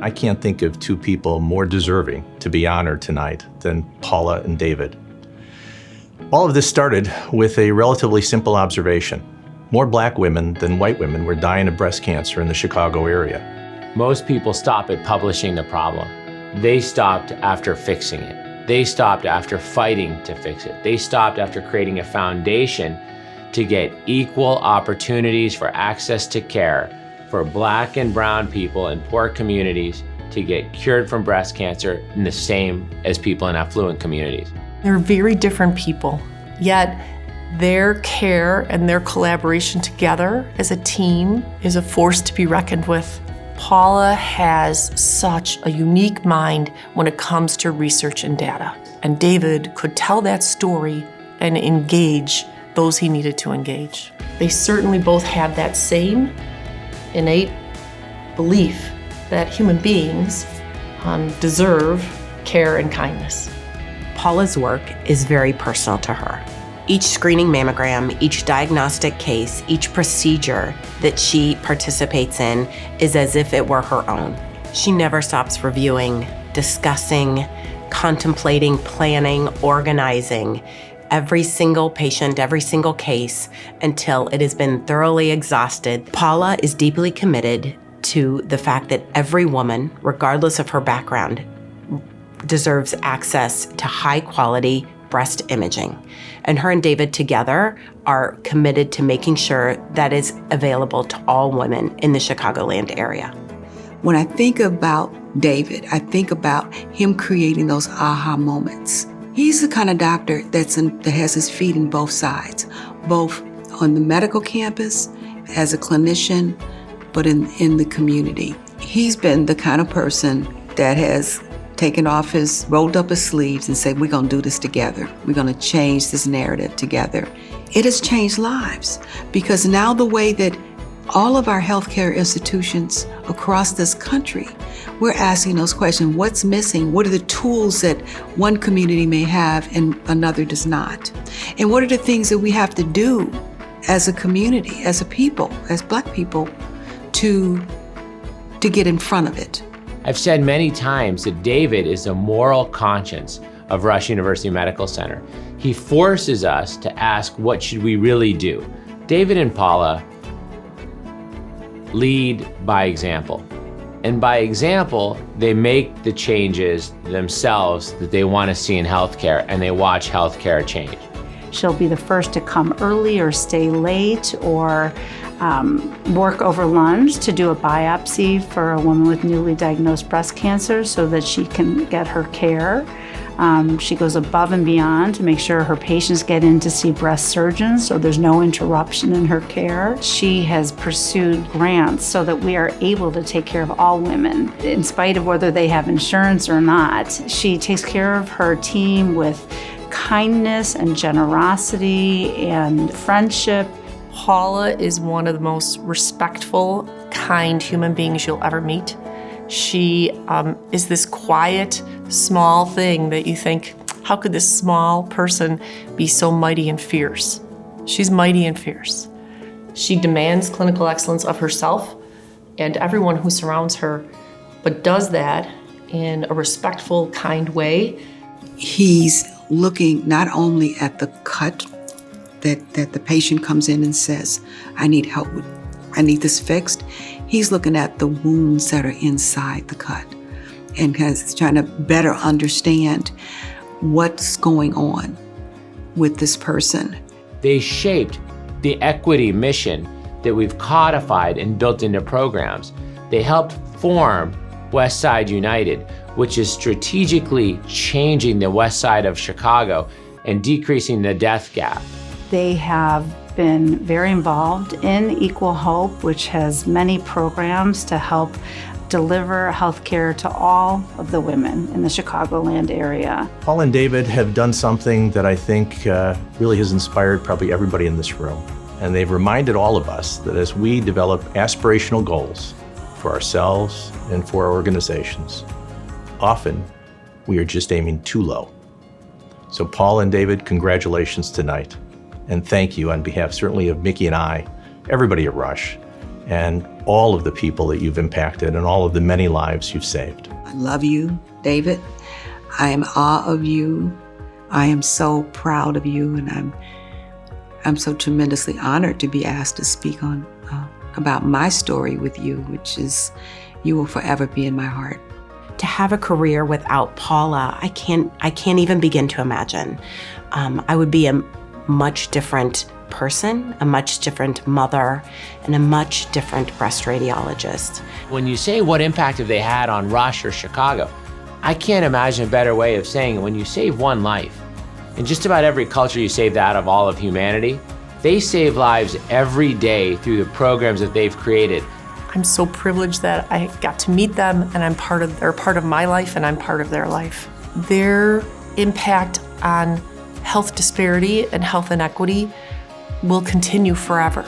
I can't think of two people more deserving to be honored tonight than Paula and David. All of this started with a relatively simple observation. More black women than white women were dying of breast cancer in the Chicago area. Most people stop at publishing the problem. They stopped after fixing it. They stopped after fighting to fix it. They stopped after creating a foundation to get equal opportunities for access to care for black and brown people in poor communities to get cured from breast cancer in the same as people in affluent communities. They're very different people, yet their care and their collaboration together as a team is a force to be reckoned with. Paula has such a unique mind when it comes to research and data, and David could tell that story and engage those he needed to engage. They certainly both had that same innate belief that human beings deserve care and kindness. Paula's work is very personal to her. Each screening mammogram, each diagnostic case, each procedure that she participates in is as if it were her own. She never stops reviewing, discussing, contemplating, planning, organizing every single patient, every single case until it has been thoroughly exhausted. Paula is deeply committed to the fact that every woman, regardless of her background, deserves access to high-quality breast imaging. And her and David together are committed to making sure that is available to all women in the Chicagoland area. When I think about David, I think about him creating those aha moments. He's the kind of doctor that has his feet in both sides, both on the medical campus, as a clinician, but in the community. He's been the kind of person that has rolled up his sleeves and said, we're gonna do this together. We're gonna change this narrative together. It has changed lives because now the way that all of our healthcare institutions across this country, we're asking those questions. What's missing? What are the tools that one community may have and another does not? And what are the things that we have to do as a community, as a people, as Black people, to get in front of it? I've said many times that David is the moral conscience of Rush University Medical Center. He forces us to ask, what should we really do? David and Paula lead by example. And by example, they make the changes themselves that they want to see in healthcare, and they watch healthcare change. She'll be the first to come early or stay late or work over lunch to do a biopsy for a woman with newly diagnosed breast cancer so that she can get her care. She goes above and beyond to make sure her patients get in to see breast surgeons so there's no interruption in her care. She has pursued grants so that we are able to take care of all women, in spite of whether they have insurance or not. She takes care of her team with kindness and generosity and friendship. Paula is one of the most respectful, kind human beings you'll ever meet. She is this quiet, small thing that you think, how could this small person be so mighty and fierce? She's mighty and fierce. She demands clinical excellence of herself and everyone who surrounds her, but does that in a respectful, kind way. He's looking not only at the cut that the patient comes in and says, I need help with, I need this fixed. He's looking at the wounds that are inside the cut and trying to better understand what's going on with this person. They shaped the equity mission that we've codified and built into programs. They helped form West Side United, which is strategically changing the west side of Chicago and decreasing the death gap. They have been very involved in Equal Hope, which has many programs to help deliver healthcare to all of the women in the Chicagoland area. Paul and David have done something that I think really has inspired probably everybody in this room. And they've reminded all of us that as we develop aspirational goals for ourselves and for our organizations, often we are just aiming too low. So Paul and David, congratulations tonight. And thank you on behalf certainly of Mickey and I, everybody at Rush, and all of the people that you've impacted and all of the many lives you've saved. I love you, David. I am in awe of you. I am so proud of you, and I'm so tremendously honored to be asked to speak on about my story with you, which is, you will forever be in my heart. To have a career without Paula, I can't even begin to imagine. I would be a much different person, a much different mother, and a much different breast radiologist. When you say what impact have they had on Rush or Chicago, I can't imagine a better way of saying it. When you save one life, in just about every culture you save that of all of humanity, they save lives every day through the programs that they've created. I'm so privileged that I got to meet them, and they're part of my life, and I'm part of their life. Their impact on health disparity and health inequity will continue forever.